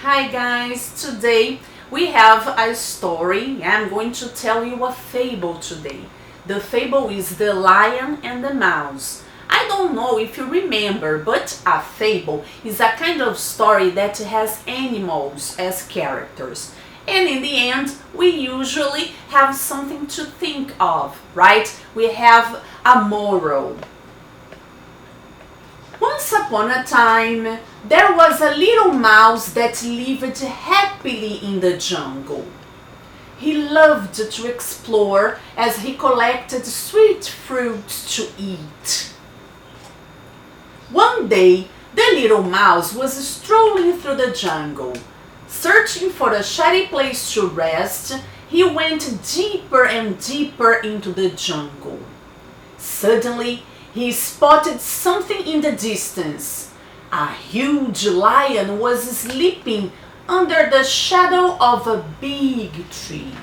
Hi guys, today we have a story. I'm going to tell you a fable today. The fable is The Lion and the Mouse. I don't know if you remember, but a fable is a kind of story that has animals as characters. And in the end, we usually have something to think of, right? We have a moral. Once upon a time, there was a little mouse that lived happily in the jungle. He loved to explore as he collected sweet fruits to eat. One day, the little mouse was strolling through the jungle. Searching for a shady place to rest, he went deeper and deeper into the jungle. Suddenly, he spotted something in the distance. A huge lion was sleeping under the shadow of a big tree.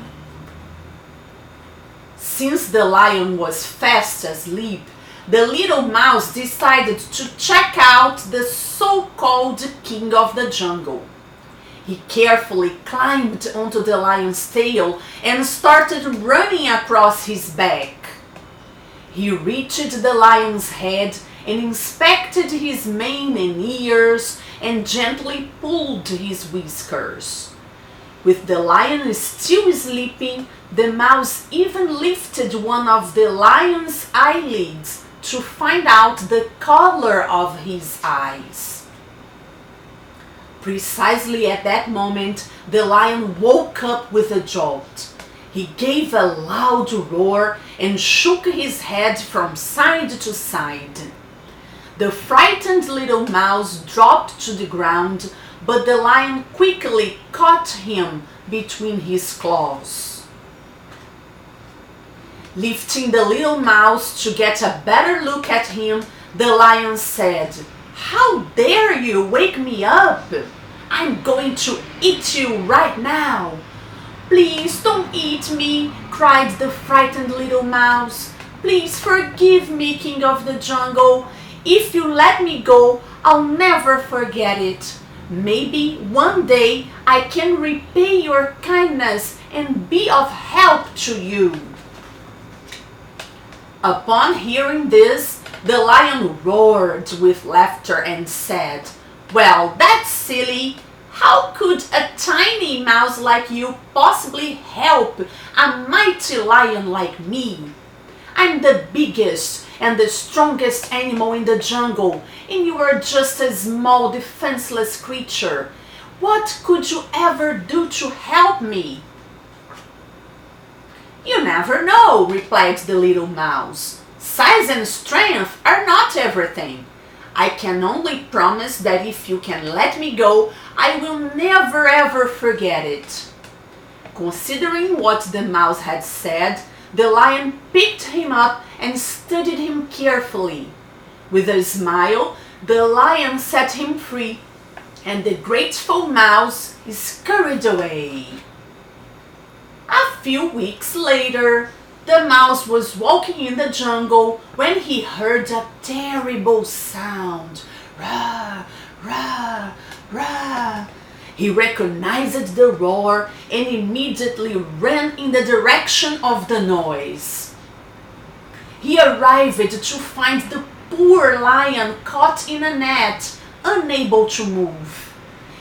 Since the lion was fast asleep, the little mouse decided to check out the so-called king of the jungle. He carefully climbed onto the lion's tail and started running across his back. He reached the lion's head and inspected his mane and ears and gently pulled his whiskers. With the lion still sleeping, the mouse even lifted one of the lion's eyelids to find out the color of his eyes. Precisely at that moment, the lion woke up with a jolt. He gave a loud roar and shook his head from side to side. The frightened little mouse dropped to the ground, but the lion quickly caught him between his claws. Lifting the little mouse to get a better look at him, the lion said, "How dare you wake me up? I'm going to eat you right now." "Please don't eat me," cried the frightened little mouse. "Please forgive me, King of the Jungle. If you let me go, I'll never forget it. Maybe one day I can repay your kindness and be of help to you." Upon hearing this, the lion roared with laughter and said, "Well, that's silly. How could a tiny mouse like you possibly help a mighty lion like me? I'm the biggest and the strongest animal in the jungle, and you are just a small, defenseless creature. What could you ever do to help me?" "You never know," replied the little mouse. "Size and strength are not everything. I can only promise that if you can let me go, I will never ever forget it." Considering what the mouse had said, the lion picked him up and studied him carefully. With a smile, the lion set him free, and the grateful mouse scurried away. A few weeks later, the mouse was walking in the jungle when he heard a terrible sound. Rah, rah, rah. He recognized the roar and immediately ran in the direction of the noise. He arrived to find the poor lion caught in a net, unable to move.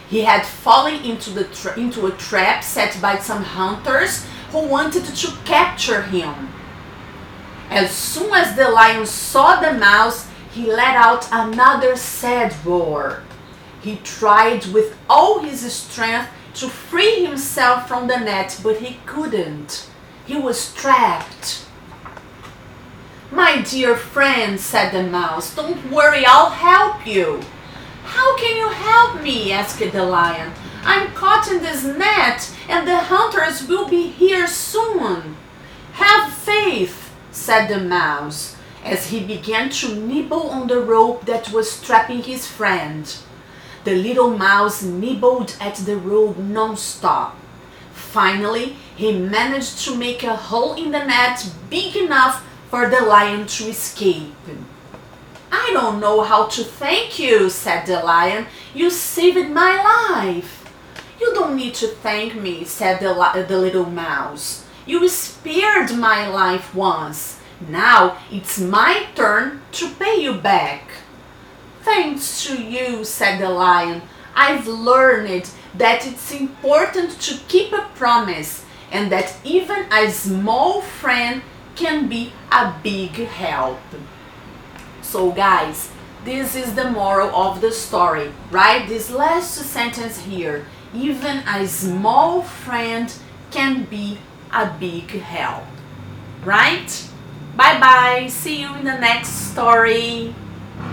He had fallen into a trap set by some hunters who wanted to capture him. As soon as the lion saw the mouse, he let out another sad roar. He tried with all his strength to free himself from the net, but he couldn't. He was trapped. "My dear friend," said the mouse, "don't worry, I'll help you." "How can you help me?" asked the lion. "I'm caught in this net and the hunters will be here soon." "Have faith," said the mouse, as he began to nibble on the rope that was trapping his friend. The little mouse nibbled at the rope non-stop. Finally, he managed to make a hole in the net big enough for the lion to escape. "I don't know how to thank you," said the lion. "You saved my life." don't need to thank me, said the little mouse. You spared my life once. Now it's my turn to pay you back. Thanks to you, said the lion. I've learned that it's important to keep a promise and that even a small friend can be a big help. So guys, this is the moral of the story, right? This last sentence here. Even a small friend can be a big help, right? Bye bye. See you in the next story.